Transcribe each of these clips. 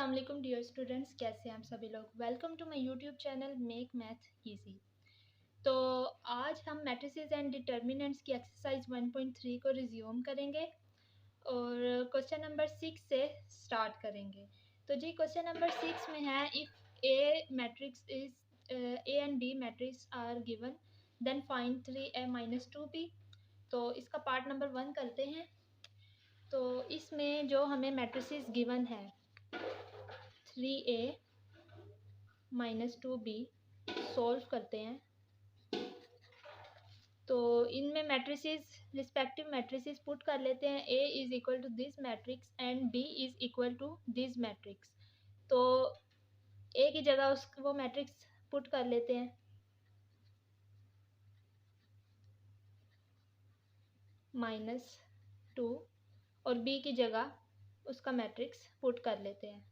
अस्सलाम वालेकुम dear students, कैसे हैं आप सभी लोग। Welcome to my YouTube channel make math easy. तो आज हम मैट्रिसेस एंड डिटर्मिनेंट्स की एक्सरसाइज 1.3 को रिज्यूम करेंगे और क्वेश्चन नंबर 6 से स्टार्ट करेंगे। तो जी क्वेश्चन नंबर 6 में है, if a matrix is A and B matrix are given then find 3a-2b। तो इसका पार्ट नंबर 1 करते हैं। तो इसमें जो हमें मैट्रिसेस गिवन है 3a-2b सॉल्व करते हैं। तो इनमें मैट्रिसेस रिस्पेक्टिव मैट्रिसेस पुट कर लेते हैं। a is equal to this matrix and b is equal to this matrix. तो a की जगह वो मैट्रिक्स पुट कर लेते हैं -2 और b की जगह उसका मैट्रिक्स पुट कर लेते हैं।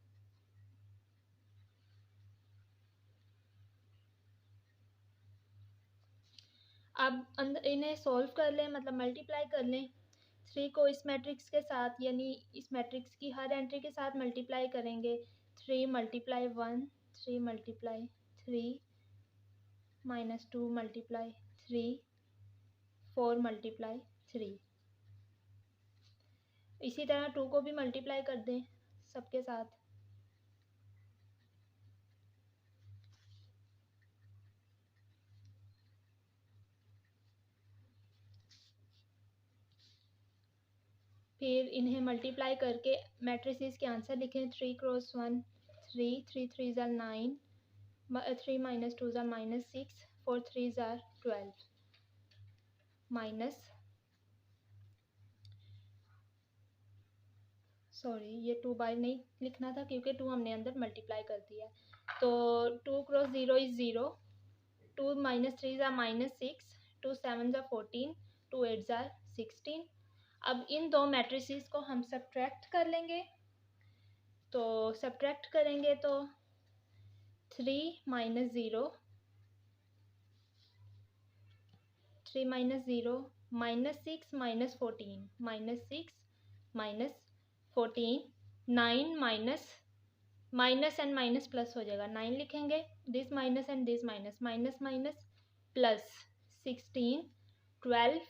अब अंदर इन्हें सॉल्व कर लें, मतलब मल्टीप्लाई कर लें। 3 को इस मैट्रिक्स के साथ यानी इस मैट्रिक्स की हर एंट्री के साथ मल्टीप्लाई करेंगे। 3 मल्टीप्लाई 1, 3 मल्टीप्लाई 3, -2 मल्टीप्लाई 3, 4 मल्टीप्लाई 3। इसी तरह 2 को भी मल्टीप्लाई कर दें सबके साथ। फिर इन्हें मल्टीप्लाई करके मैट्रिसेस के आंसर लिखें। 3 क्रॉस 1 3, 3 3 ज़ा 9, 3 - 2 ज़ा -6, 4 3 ज़ा 12 माइनस सॉरी ये 2 बाय नहीं लिखना था क्योंकि 2 हमने अंदर मल्टीप्लाई कर दिया। तो 2 क्रॉस 0 इज़ 0, 2 - 3 ज़ा -6, 2 7 ज़ा 14, 2 8 ज़ा 16। अब इन दो मैट्रिसेस को हम सब्ट्रैक्ट कर लेंगे। तो सब्ट्रैक्ट करेंगे तो 3 - 0, 3 - 0, -6 - 14, -6 - 14, 9 माइनस एंड माइनस प्लस हो जाएगा। 9 लिखेंगे, this minus and this minus, minus minus plus 16, 12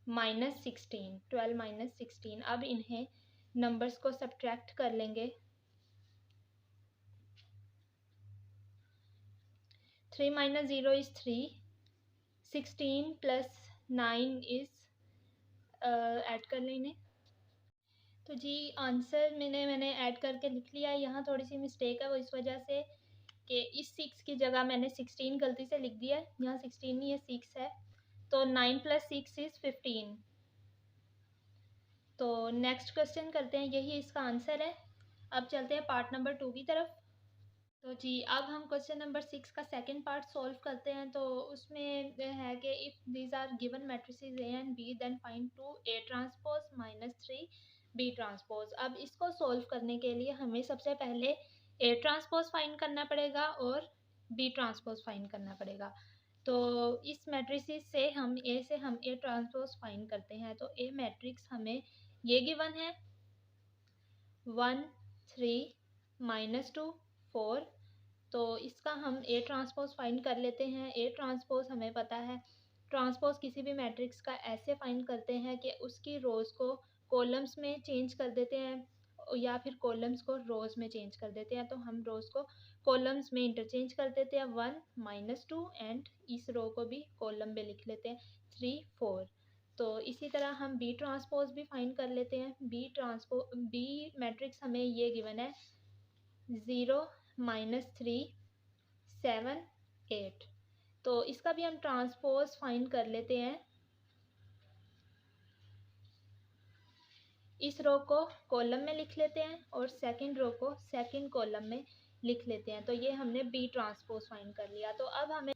-16, 12 - 16। अब इन्हें नंबर्स को सब्ट्रैक्ट कर लेंगे। 3 - 0 इज़ 3, 16 + 9 इज़ ऐड कर लें इन्हें। तो जी आंसर मैंने ऐड करके लिख लिया है। यहाँ थोड़ी सी मिस्टेक है, वो इस वजह से कि इस 6 की जगह मैंने 16 गलती से लिख दिया है। यहाँ 16 नहीं है, 6 है। तो 9 + 6 इज़ 15। तो नेक्स्ट क्वेश्चन करते हैं, यही इसका आंसर है। अब चलते हैं पार्ट नंबर 2 की तरफ। तो जी अब हम क्वेश्चन नंबर 6 का सेकंड पार्ट सॉल्व करते हैं। तो उसमें है कि if these are given matrices A and B then find 2a transpose -3b transpose. अब इसको सॉल्व करने के लिए हमें सबसे पहले a ट्रांसपोज फाइंड करना पड़ेगा और b ट्रांसपोज फाइंड करना पड़ेगा। तो इस मैट्रिसेस से हम a ट्रांसपोज फाइंड करते हैं। तो a मैट्रिक्स हमें ये गिवन है 1 3 -2 4। तो इसका हम ए ट्रांसपोज फाइंड कर लेते हैं। ए ट्रांसपोज हमें पता है, ट्रांसपोज किसी भी मैट्रिक्स का ऐसे फाइंड करते हैं कि उसकी रोज़ को कॉलम्स में चेंज कर देते हैं या फिर कॉलम्स को रोज़ में चेंज कर देते हैं। तो हम रोज़ को कॉलम्स में इंटरचेंज कर देते हैं 1 - 2 एंड इस रो को भी कॉलम में लिख लेते हैं 3 4। तो इसी तरह हम बी ट्रांसपोज भी फाइंड कर लेते हैं। बी मैट्रिक्स हमें ये गिवन है 0 -3 7 8। तो इसका भी हम ट्रांसपोज फाइंड कर लेते हैं। इस रो को कॉलम में लिख लेते हैं और सेकंड रो को सेकंड कॉलम में लिख लेते हैं। तो ये हमने बी ट्रांसपोज फाइंड कर लिया। तो अब हमें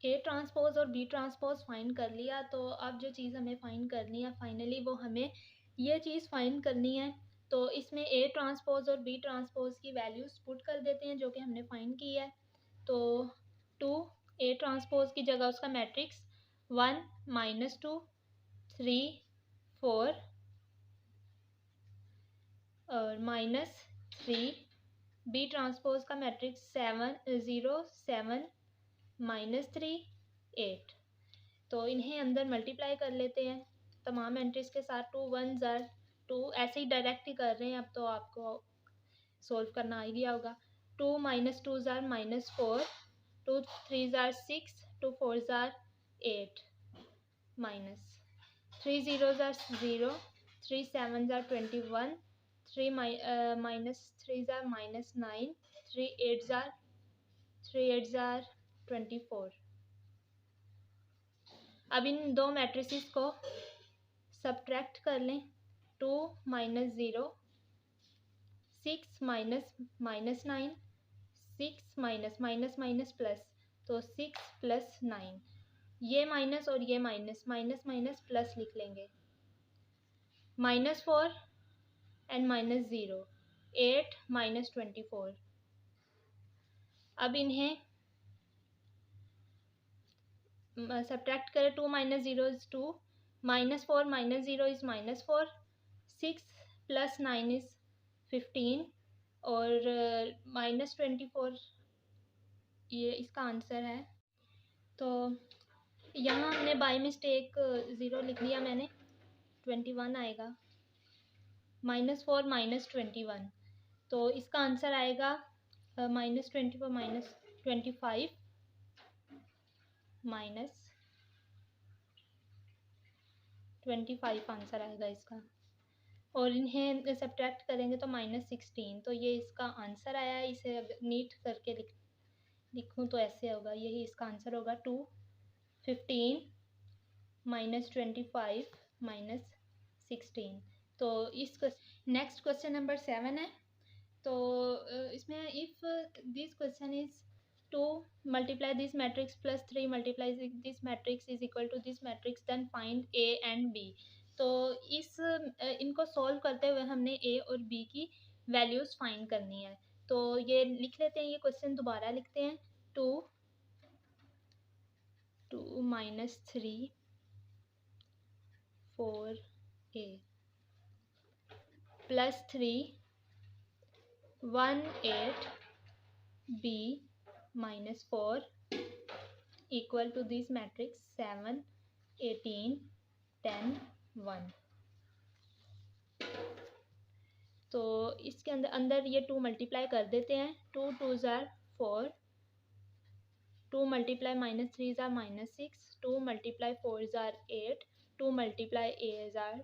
ए ट्रांसपोज और बी ट्रांसपोज फाइंड कर लिया। तो अब जो चीज़ हमें फाइंड करनी है फाइनली वो हमें ये चीज़ फाइंड करनी है। तो इसमें ए ट्रांसपोज और बी ट्रांसपोज की वैल्यूज़ पुट कर देते हैं जो कि हमने फाइंड की है। तो 2 ए ट्रांसपोज की जगह उसका मैट्रिक्स 1 -2 3 4 और 3, बी ट्रांसपोज का मैट्रिक्स 7 0 7 -3 8। तो इन्हें अंदर मल्टीप्लाई कर लेते हैं तमाम एंट्रीज के साथ। 2 1 ज़ार 2, ऐसे ही डायरेक्ट ही कर रहे हैं, अब तो आपको सोल्व करना आ ही गया होगा। 2 -2 ज़ार -4, 2 3 ज़ार 6, 2 4 ज़ार 8, माइनस 3 0 ज़ार 0, 3 7 ज़ार 21, 3 माइनस 3 ज़ार -9, 3 8 ज़ार 24। अब इन दो मैट्रिसेस को सब्ट्रैक्ट कर लें। 2 -0, 6 -9, 6 माइनस प्लस, तो 6 + 9, ये माइनस और ये माइनस, माइनस प्लस लिख लेंगे। -4 एंड -0, 8 -24। अब इन्हें सब्ट्रैक्ट करें। 2 -0 इज़ 2, -4 -0 इज़ -4, 6 + 9 इज़ 15 और -24 ये इसका आंसर है। तो यहाँ हमने बाय मिस्टेक 0 लिख दिया मैंने, 21 आएगा। -4 -21, तो इसका आंसर आएगा -24 -25 -25 आंसर आएगा इसका। और इन्हें सब्ट्रैक्ट करेंगे तो -16, तो ये इसका आंसर आया। इसे अगर नीट करके लिखूँ तो ऐसे होगा, यही इसका आंसर होगा। 2 15 -25 -16। तो इस नेक्स्ट क्वेश्चन नंबर 7 है। तो इसमें if this question is 2 multiply this matrix plus 3 multiply this matrix is equal to this matrix, then find A and B. तो इनको सॉल्व करते हुए हमने ए और बी की वैल्यूज़ फाइंड करनी है। तो ये लिख लेते हैं, ये क्वेश्चन दोबारा लिखते हैं। 2 -3 4a plus 3 1 8 b -4 equal to this matrix 7 18 10 1। तो इसके अंदर ये 2 मल्टीप्लाई कर देते हैं। 2 2 ज़ार 4, 2 मल्टीप्लाई -3 ज़ार -6, 2 मल्टीप्लाई 4 ज़ार 8, 2 मल्टीप्लाई a ज़ार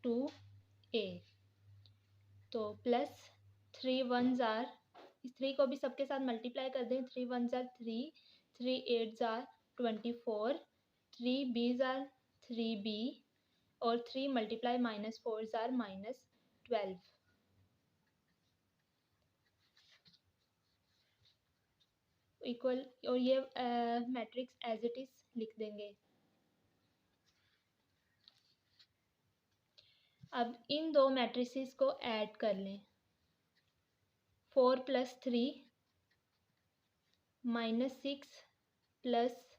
2a। तो प्लस 3 1 ज़ार, इस 3 को भी सबके साथ मल्टीप्लाई कर दें। 3 1 ज़ार 3, 3 8 ज़ार 24, 3 b ज़ार 3b और 3 मल्टीप्लाई -4 ज़ार -12। इक्वल, और ये मैट्रिक्स एज इट इज लिख देंगे। अब इन दो मैट्रिसेस को ऐड कर लें। 4 + 3 -6 +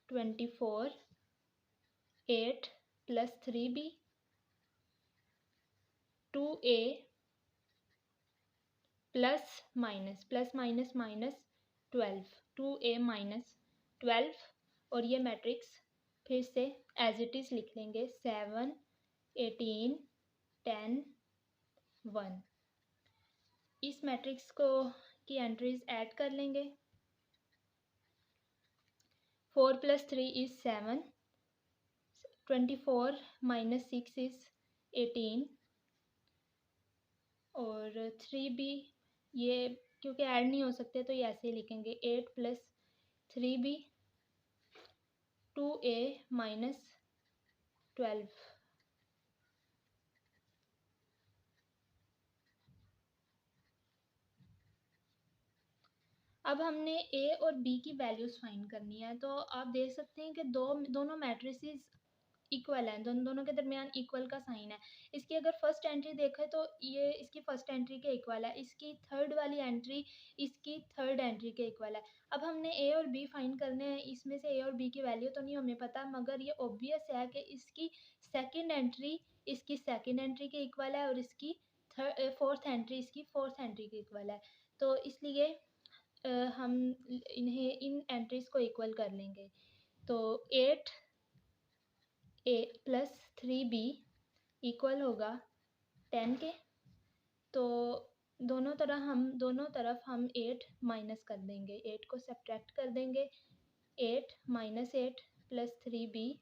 24, 8 + 3b, 2a plus minus 12, 2a - 12। और ये मैट्रिक्स फिर से एज इट इज़ लिख लेंगे। 7 18 10 1। इस मैट्रिक्स को की एंट्रीज ऐड कर लेंगे। 4 + 3 इज़ 7, 24 - 6 इज़ 18 और 3b, ये क्योंकि ऐड नहीं हो सकते तो ये ऐसे ही लिखेंगे। 8 + 3b, 2a - 12। अब हमने ए और बी की वैल्यूज़ फाइंड करनी है। तो आप देख सकते हैं कि दोनों मैट्रिसेस इक्वल हैं, दोनों के दरमियान इक्वल का साइन है। इसकी अगर फर्स्ट एंट्री देखें तो ये इसकी फर्स्ट एंट्री के इक्वल है, इसकी थर्ड वाली एंट्री इसकी थर्ड एंट्री के इक्वल है। अब हमने ए और बी फाइंड करने हैं। इसमें से ए और बी की वैल्यू तो नहीं हमें पता, मगर ये ऑब्वियस है कि इसकी सेकंड एंट्री इसकी सेकंड एंट्री के इक्वल है और इसकी फोर्थ एंट्री इसकी फोर्थ एंट्री के इक्वल है। तो इसलिए हम इन्हें इन एंट्रीज को इक्वल कर लेंगे। तो 8a प्लस 3b इक्वल होगा 10 के। तो दोनों तरफ हम 8 माइनस कर देंगे, 8 को सब्ट्रैक्ट कर देंगे। 8 माइनस 8 प्लस 3b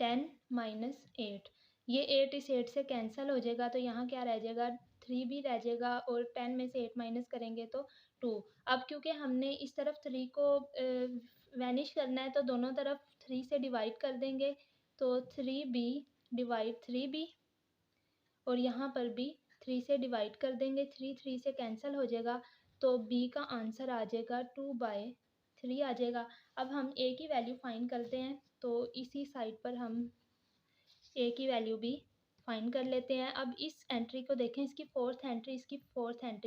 10 माइनस 8, ये 8 इस 8 से कैंसिल हो जाएगा। तो यहाँ क्या रह जाएगा, 3b रह जाएगा और 10 में से 8 माइनस करेंगे तो 2। अब क्योंकि हमने इस तरफ 3 को वैनिश करना है तो दोनों तरफ 3 से डिवाइड कर देंगे। तो 3b डिवाइड 3b और यहाँ पर भी 3 से डिवाइड कर देंगे, 3 से कैंसिल हो जाएगा। तो b का आंसर आ जाएगा 2/3 आ जाएगा। अब हम a की वैल्यू फाइंड करते हैं। तो इसी साइड पर हम a की वैल्यू भी फाइंड कर लेते हैं। अब इस एंट्री को देखें, इसकी फोर्थ एंट्री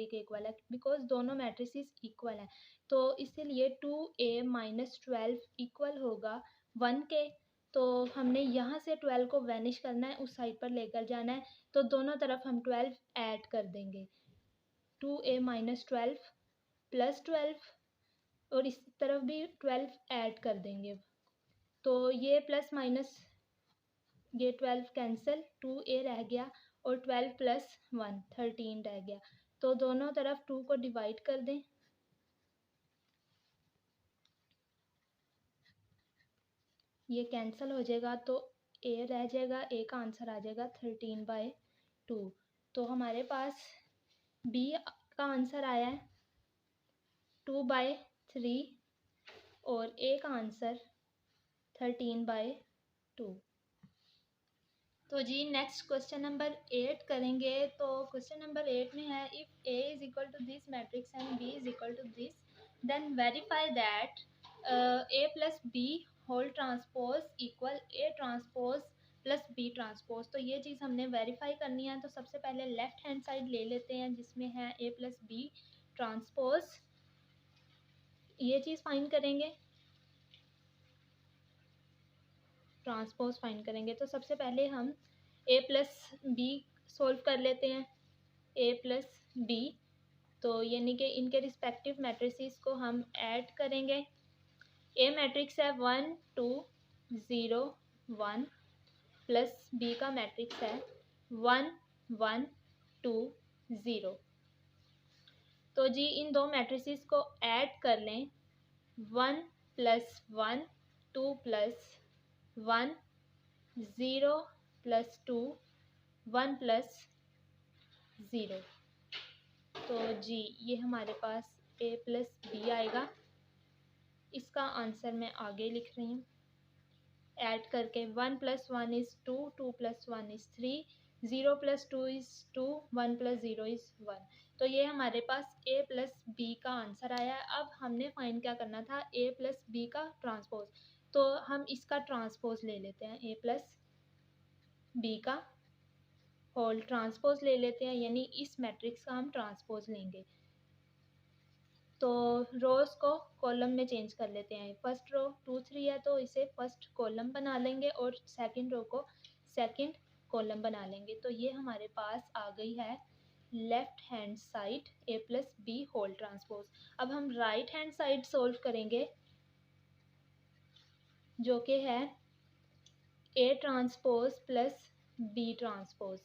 के इक्वल है बिकॉज दोनों मैट्रिसेस इक्वल हैं। तो इसीलिए 2a माइनस 12 इक्वल होगा 1 के। तो हमने यहाँ से 12 को वैनिश करना है, उस साइड पर लेकर जाना है। तो दोनों तरफ हम 12 ऐड कर देंगे, 2a माइनस 12 प्लस 12 और इस तरफ भी 12 ऐड कर देंगे। तो ये प्लस माइनस ये 12 कैंसिल, 2a रह गया और 12 प्लस 1 13 रह गया। तो दोनों तरफ 2 को डिवाइड कर दें, ये कैंसिल हो जाएगा। तो a रह जाएगा, a का आंसर आ जाएगा 13/2। तो हमारे पास b का आंसर आया है 2/3 और a का आंसर 13/2। तो जी नेक्स्ट क्वेश्चन नंबर 8 करेंगे। तो क्वेश्चन नंबर 8 में है, if a is equal to this matrix and b is equal to this, then verify that a plus b whole transpose equal a transpose plus b transpose. तो ये चीज़ हमने verify करनी है। तो सबसे पहले लेफ्ट हैंड साइड ले लेते हैं जिसमें है a प्लस b ट्रांसपोज, ये चीज़ फाइंड करेंगे, ट्रांसपोज फाइंड करेंगे। तो सबसे पहले हम a प्लस बी सोल्व कर लेते हैं, a प्लस बी। तो यानी कि इनके रिस्पेक्टिव मैट्रिसेस को हम ऐड करेंगे। a मैट्रिक्स है 1 2 0 1 प्लस b का मैट्रिक्स है 1 1 2 0। तो जी इन दो मैट्रिसेस को ऐड कर लें, 1 प्लस 1 2 प्लस 1 0 प्लस 2 1 प्लस 0। तो जी ये हमारे पास a प्लस बी आएगा। इसका आंसर मैं आगे लिख रही हूँ, ऐड करके 1 plus 1 is 2 2 plus 1 is 3 0 plus 2 is 2 1 plus 0 is 1। तो ये हमारे पास a प्लस बी का आंसर आया है। अब हमने फाइंड क्या करना था, a प्लस बी का ट्रांसपोज। तो हम इसका ट्रांसपोज ले लेते हैं, a प्लस बी का होल ट्रांसपोज ले लेते हैं, यानी इस मैट्रिक्स का हम ट्रांसपोज लेंगे। तो रोज को कॉलम में चेंज कर लेते हैं। फर्स्ट रो 2 3 है तो इसे फर्स्ट कॉलम बना लेंगे और सेकंड रो को सेकंड कॉलम बना लेंगे। तो ये हमारे पास आ गई है left hand side a plus B whole transpose. अब हम राइट हैंड साइड सोल्व करेंगे जो कि है a transpose plus b transpose.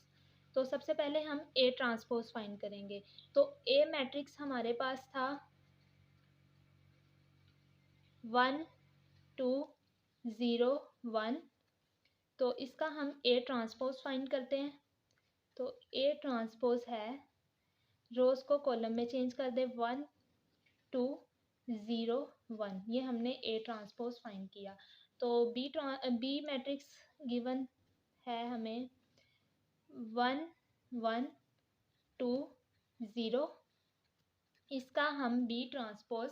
तो सबसे पहले हम a ट्रांसपोज फाइंड करेंगे। तो a मैट्रिक्स हमारे पास था 1 2 0 1। तो इसका हम a ट्रांसपोज फाइंड करते हैं। तो a ट्रांसपोज है, रोज को कॉलम में चेंज कर दे, 1 2 0 1, ये हमने a ट्रांसपोज फाइंड किया। तो b मैट्रिक्स गिवन है हमें 1 1 2 0। इसका हम b ट्रांसपोज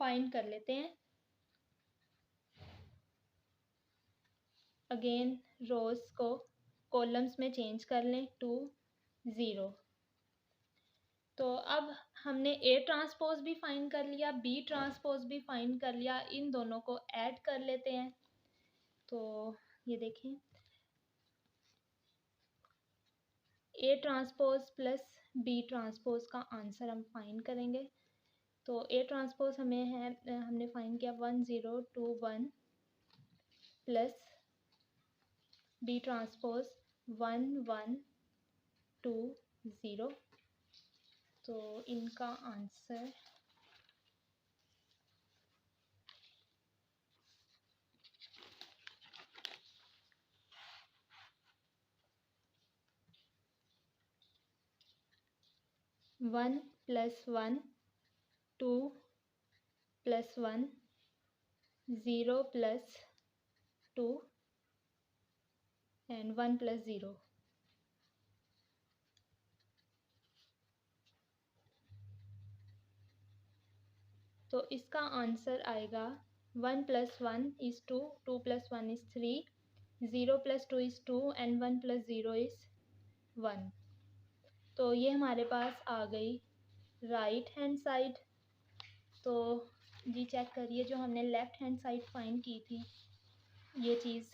फाइंड कर लेते हैं। अगेन रोज को कॉलम्स में चेंज कर लें, 2 0। तो अब हमने a ट्रांसपोज भी फाइंड कर लिया, b ट्रांसपोज भी फाइंड कर लिया, इन दोनों को ऐड कर लेते हैं। तो ये देखें A transpose plus B transpose का आंसर हम फाइंड करेंगे। तो ए ट्रांसपोज हमें है, हमने फाइंड किया 1021 प्लस बी ट्रांसपोज 1120। तो इनका आंसर 1 + 1 2 + 1 0 + 2 एंड 1 + 0। तो इसका आंसर आएगा 1 + 1 = 2, 2 + 1 = 3, 0 + 2 = 2 एंड 1 + 0 = 1। तो ये हमारे पास आ गई राइट हैंड साइड। तो जी चेक करिए, जो हमने लेफ़्ट हैंड साइड फाइंड की थी ये चीज़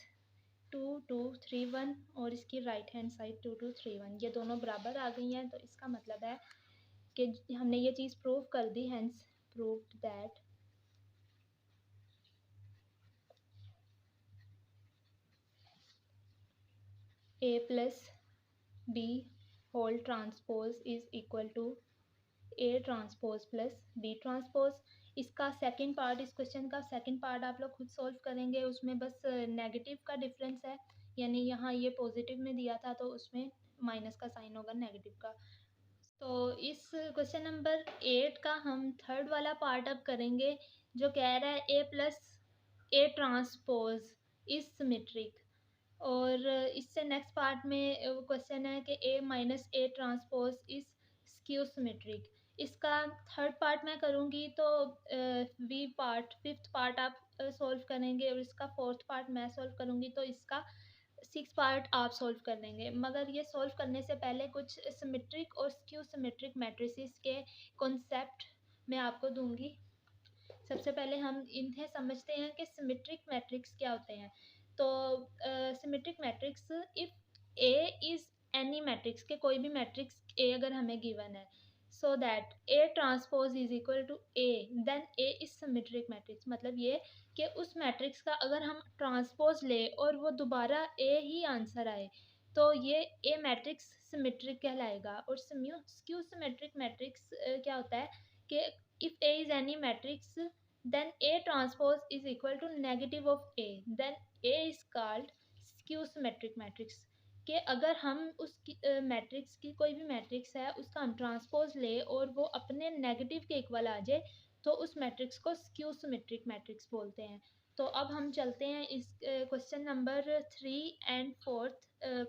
2231 और इसकी राइट हैंड साइड 2231, ये दोनों बराबर आ गई हैं। तो इसका मतलब है कि हमने ये चीज़ प्रूव कर दी, hence proved that A + B whole transpose is equal to A transpose plus B transpose. इसका सेकंड पार्ट, इस क्वेश्चन का सेकंड पार्ट आप लोग खुद सॉल्व करेंगे। उसमें बस नेगेटिव का डिफरेंस है, यानी यहाँ ये पॉजिटिव में दिया था तो उसमें माइनस का साइन होगा नेगेटिव का। तो इस क्वेश्चन नंबर 8 का हम थर्ड वाला पार्ट अब करेंगे, जो कह रहा है A + A transpose is symmetric. और इससे नेक्स्ट पार्ट में क्वेश्चन है कि A - A transpose is skew symmetric. इसका थर्ड पार्ट मैं करूँगी, तो बी पार्ट फिफ्थ पार्ट आप सॉल्व करेंगे और इसका फोर्थ पार्ट मैं सॉल्व करूँगी, तो इसका सिक्स पार्ट आप सॉल्व कर लेंगे। मगर ये सॉल्व करने से पहले कुछ सिमेट्रिक और स्क्यू सिमेट्रिक मैट्रिसेस के कॉन्सेप्ट मैं आपको दूंगी। सबसे पहले हम इन्हें समझते हैं कि सिमेट्रिक मैट्रिक्स क्या होते हैं। तो symmetric matrix, if A is any matrix, के कोई भी मैट्रिक्स ए अगर हमें गिवन है, so that A transpose is equal to A, then A is symmetric matrix. मतलब ये कि उस मैट्रिक्स का अगर हम ट्रांसपोज ले और वो दोबारा ए ही आंसर आए, तो ये ए मैट्रिक्स सिमेट्रिक कहलाएगा। और स्क्यू सिमेट्रिक मैट्रिक्स क्या होता है कि if A is any matrix, then A transpose is equal to negative of A, then A is called skew symmetric matrix। कि अगर हम उस मैट्रिक्स की, कोई भी मैट्रिक्स है उसका हम ट्रांसपोज ले और वो अपने नेगेटिव के इक्वल आ जाए, तो उस मैट्रिक्स को स्क्यू सिमेट्रिक मैट्रिक्स बोलते हैं। तो अब हम चलते हैं इस question number 3 and 4,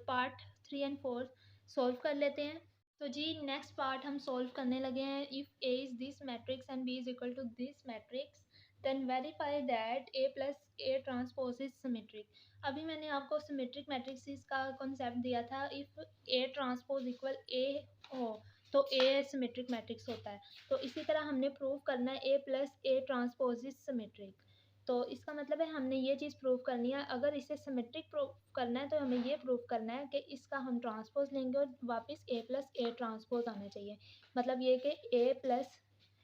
part 3 and 4 solve कर लेते हैं। तो जी नेक्स्ट पार्ट हम सॉल्व करने लगे हैं। If A is this matrix and B is equal to this matrix, then verify that A + A transpose is symmetric. अभी मैंने आपको सिमेट्रिक मैट्रिक्स का कॉन्सेप्ट दिया था। If A transpose equal A हो तो A सिमेट्रिक मैट्रिक्स होता है। तो इसी तरह हमने प्रूव करना है A + A transpose is symmetric. तो इसका मतलब है हमने ये चीज़ प्रूव करनी है। अगर इसे सिमेट्रिक प्रूव करना है तो हमें ये प्रूव करना है कि इसका हम ट्रांसपोज लेंगे और वापस A + A ट्रांसपोज आना चाहिए। मतलब ये कि A +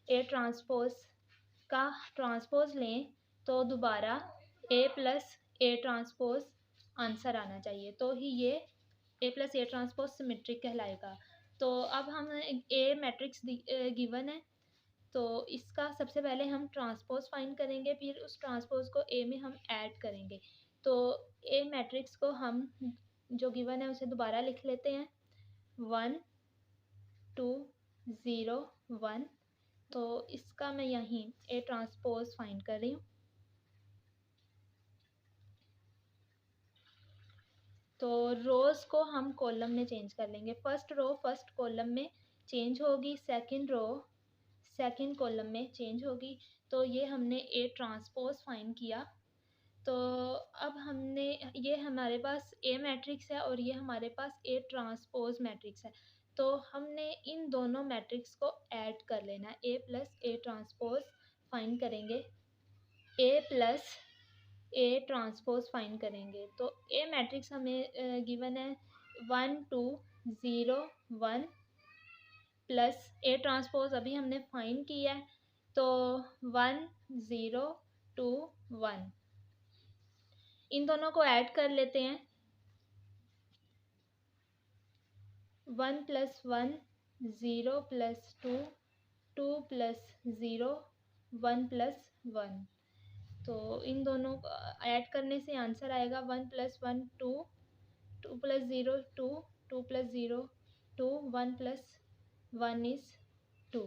A ट्रांसपोज का ट्रांसपोज लें तो दोबारा A + A ट्रांसपोज आंसर आना चाहिए, तो ही ये A + A ट्रांसपोज सिमेट्रिक कहलाएगा। तो अब हम A मैट्रिक्स गिवन है, तो इसका सबसे पहले हम ट्रांसपोज फाइंड करेंगे, फिर उस ट्रांसपोज को ए में हम ऐड करेंगे। तो ए मैट्रिक्स को हम जो गिवन है उसे दोबारा लिख लेते हैं 1 2 0 1। तो इसका मैं यहीं ए ट्रांसपोज फाइंड कर रही हूँ। तो रोज को हम कॉलम में चेंज कर लेंगे। फर्स्ट रो फर्स्ट कॉलम में चेंज होगी, सेकंड रो सेकंड कॉलम में चेंज होगी। तो ये हमने ए ट्रांसपोज फाइंड किया। तो अब हमने, ये हमारे पास ए मैट्रिक्स है और ये हमारे पास ए ट्रांसपोज मैट्रिक्स है। तो हमने इन दोनों मैट्रिक्स को ऐड कर लेना है। ए + A ट्रांसपोज फाइंड करेंगे, ए + A ट्रांसपोज फाइंड करेंगे। तो ए मैट्रिक्स हमें गिवन है 1 2 0 1 प्लस ए ट्रांसपोज अभी हमने फाइंड किया है, तो 1 0 2 1, इन दोनों को ऐड कर लेते हैं। 1 प्लस 1 0 प्लस 2 2 प्लस 0 1 प्लस 1, तो इन दोनों को ऐड करने से आंसर आएगा 1 plus 1 2 2 plus 0 2 2 plus 0 2 1 plus 1 is 2।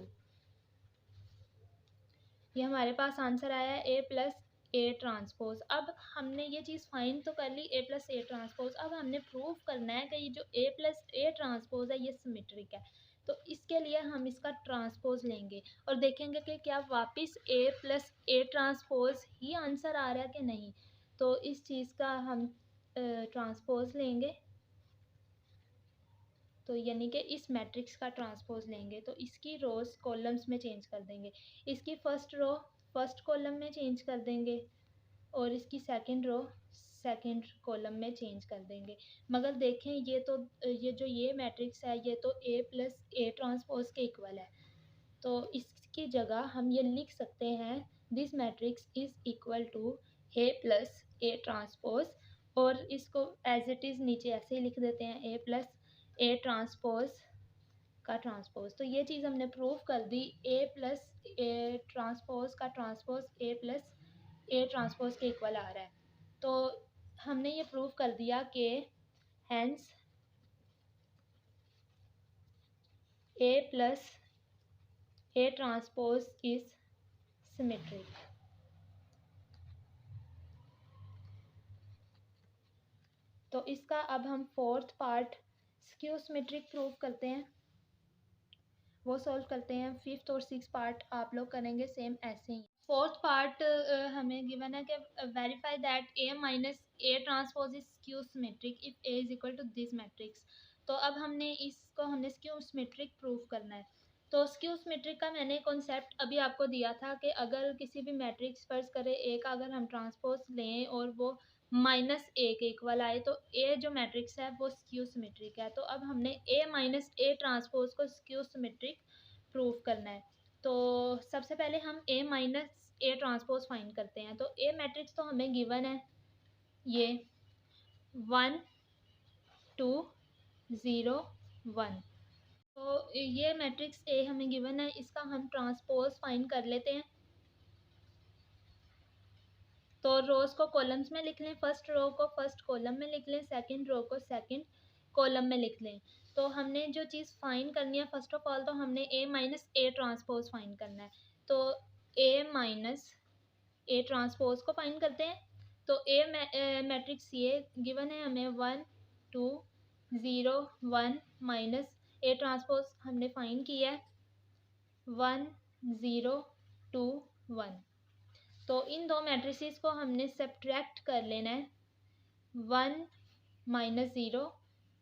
ये हमारे पास आंसर आया है ए प्लस ए ट्रांसपोज। अब हमने ये चीज़ फाइंड तो कर ली ए प्लस ए ट्रांसपोज, अब हमने प्रूव करना है कि ये जो ए प्लस ए ट्रांसपोज है ये सिमेट्रिक है। तो इसके लिए हम इसका ट्रांसपोज लेंगे और देखेंगे कि क्या वापस ए प्लस ए ट्रांसपोज ही आंसर आ रहा है कि नहीं। तो इस चीज़ का हम ट्रांसपोज लेंगे, तो यानी कि इस मैट्रिक्स का ट्रांसपोज लेंगे, तो इसकी रोज कॉलम्स में चेंज कर देंगे। इसकी फर्स्ट रो फर्स्ट कॉलम में चेंज कर देंगे और इसकी सेकंड रो सेकंड कॉलम में चेंज कर देंगे। मगर देखें ये जो ये मैट्रिक्स है ये तो ए प्लस ए ट्रांसपोज के इक्वल है, तो इसकी जगह हम ये लिख सकते हैं this matrix is equal to A plus A transpose, और इसको एज इट इज़ नीचे ऐसे ही लिख देते हैं ए प्लस ए ट्रांसपोज का ट्रांसपोज। तो ये चीज़ हमने प्रूव कर दी, ए प्लस ए ट्रांसपोज का transpose A plus A transpose के इक्वल आ रहा है। तो हमने ये प्रूव कर दिया कि hence A plus A transpose is symmetric. तो इसका अब हम fourth part skew symmetric prove करते हैं, वो सॉल्व करते हैं। फिफ्थ और सिक्स पार्ट आप लोग करेंगे सेम ऐसे ही। फोर्थ पार्ट हमें गिवन है कि verify that A minus A transpose is skew symmetric if A is equal to this matrix. तो अब हमने स्क्यू सिमेट्रिक प्रूव करना है। तो स्क्यू सिमेट्रिक का मैंने कॉन्सेप्ट अभी आपको दिया था कि अगर किसी भी मैट्रिक्स फर्ज करें ए का अगर हम ट्रांसपोज लें और वो माइनस ए के इक्वल आए तो ए जो मैट्रिक्स है वो स्क्यू सिमेट्रिक है। तो अब हमने ए माइनस ए ट्रांसपोज को स्क्यू सिमेट्रिक प्रूव करना है। तो सबसे पहले हम ए माइनस ए ट्रांसपोज फाइंड करते हैं। तो ए मैट्रिक्स तो हमें गिवन है ये 1 2 0 1, तो ये मैट्रिक्स ए हमें गिवन है, इसका हम ट्रांसपोज फाइंड कर लेते हैं। तो रोज को कॉलम्स में लिख लें, फर्स्ट रो को फर्स्ट कॉलम में लिख लें, सेकंड रो को सेकंड कॉलम में लिख लें। तो हमने जो चीज़ फाइंड करनी है फर्स्ट ऑफ ऑल तो हमने ए माइनस ए ट्रांसपोज फाइंड करना है। तो ए माइनस ए ट्रांसपोज को फाइंड करते हैं। तो ए मैट्रिक्स ये गिवन है हमें 1 2 0 1 माइनस ए ट्रांसपोज हमने फाइंड किया है 1 0 2 1। तो इन दो मैट्रिसेस को हमने सब्ट्रैक्ट कर लेना है। 1 माइनस 0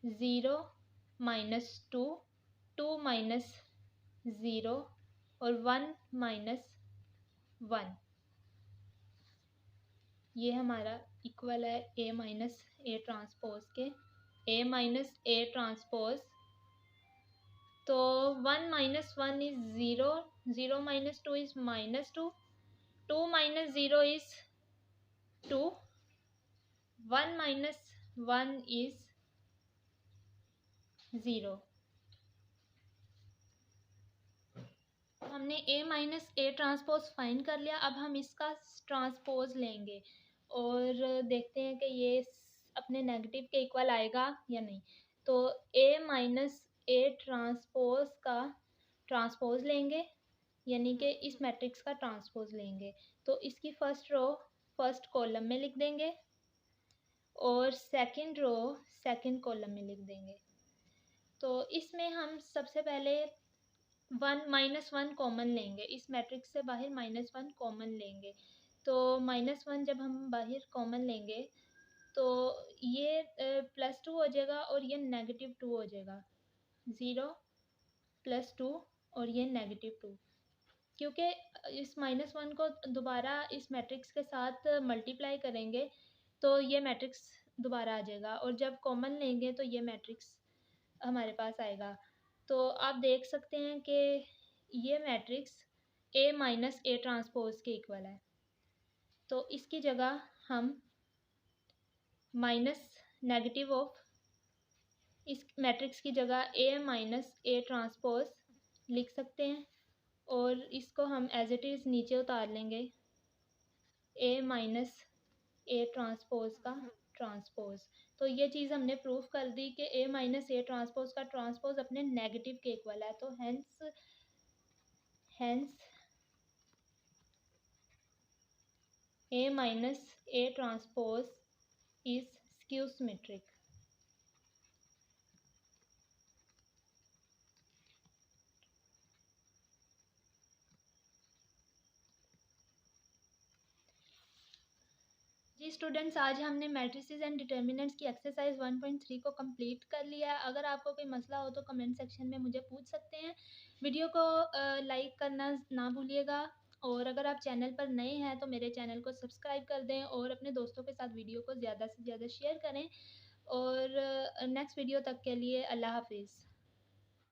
0 माइनस 2 2 माइनस 0 और 1 माइनस 1, ये हमारा इक्वल है ए माइनस ए ट्रांसपोज के। ए माइनस ए ट्रांसपोज, तो 1 minus 1 is 0 0 minus 2 is minus 2 2 minus 0 is 2 1 minus 1 is 0। हमने ए माइनस ए ट्रांसपोज फाइंड कर लिया। अब हम इसका ट्रांसपोज लेंगे और देखते हैं कि ये अपने नेगेटिव के इक्वल आएगा या नहीं। तो ए माइनस ए ट्रांसपोज का ट्रांसपोज लेंगे, यानी कि इस मैट्रिक्स का ट्रांसपोज लेंगे। तो इसकी फर्स्ट रो फर्स्ट कॉलम में लिख देंगे और सेकंड रो सेकंड कॉलम में लिख देंगे। तो इसमें हम सबसे पहले 1 माइनस 1 कॉमन लेंगे, इस मैट्रिक्स से बाहर माइनस 1 कॉमन लेंगे। तो माइनस 1 जब हम बाहर कॉमन लेंगे तो ये प्लस 2 हो जाएगा और ये नेगेटिव 2 हो जाएगा। 0 प्लस 2 और ये नेगेटिव 2, क्योंकि इस माइनस 1 को दोबारा इस मैट्रिक्स के साथ मल्टीप्लाई करेंगे तो ये मैट्रिक्स दोबारा आ जाएगा और जब कॉमन लेंगे तो ये मैट्रिक्स हमारे पास आएगा। तो आप देख सकते हैं कि ये matrix A minus A transpose के इक्वल है। तो इसकी जगह हम माइनस नेगेटिव ऑफ इस मैट्रिक्स की जगह A माइनस A ट्रांसपोज लिख सकते हैं और इसको हम एज इट इज़ नीचे उतार लेंगे A माइनस A ट्रांसपोज का ट्रांसपोज। तो ये चीज़ हमने प्रूफ कर दी कि A माइनस A ट्रांसपोज का ट्रांसपोज अपने नेगेटिव के इक्वल है। तो hence A minus A transpose is skew symmetric. जी स्टूडेंट्स, आज हमने मैट्रिसेस एंड डिटर्मिनेंट्स की एक्सरसाइज 1.3 को कंप्लीट कर लिया है। अगर आपको कोई मसला हो तो कमेंट सेक्शन में मुझे पूछ सकते हैं। वीडियो को लाइक करना ना भूलिएगा और अगर आप चैनल पर नए हैं तो मेरे चैनल को सब्सक्राइब कर दें और अपने दोस्तों के साथ वीडियो को ज़्यादा से ज़्यादा शेयर करें। और नेक्स्ट वीडियो तक के लिए अल्लाह हाफिज़।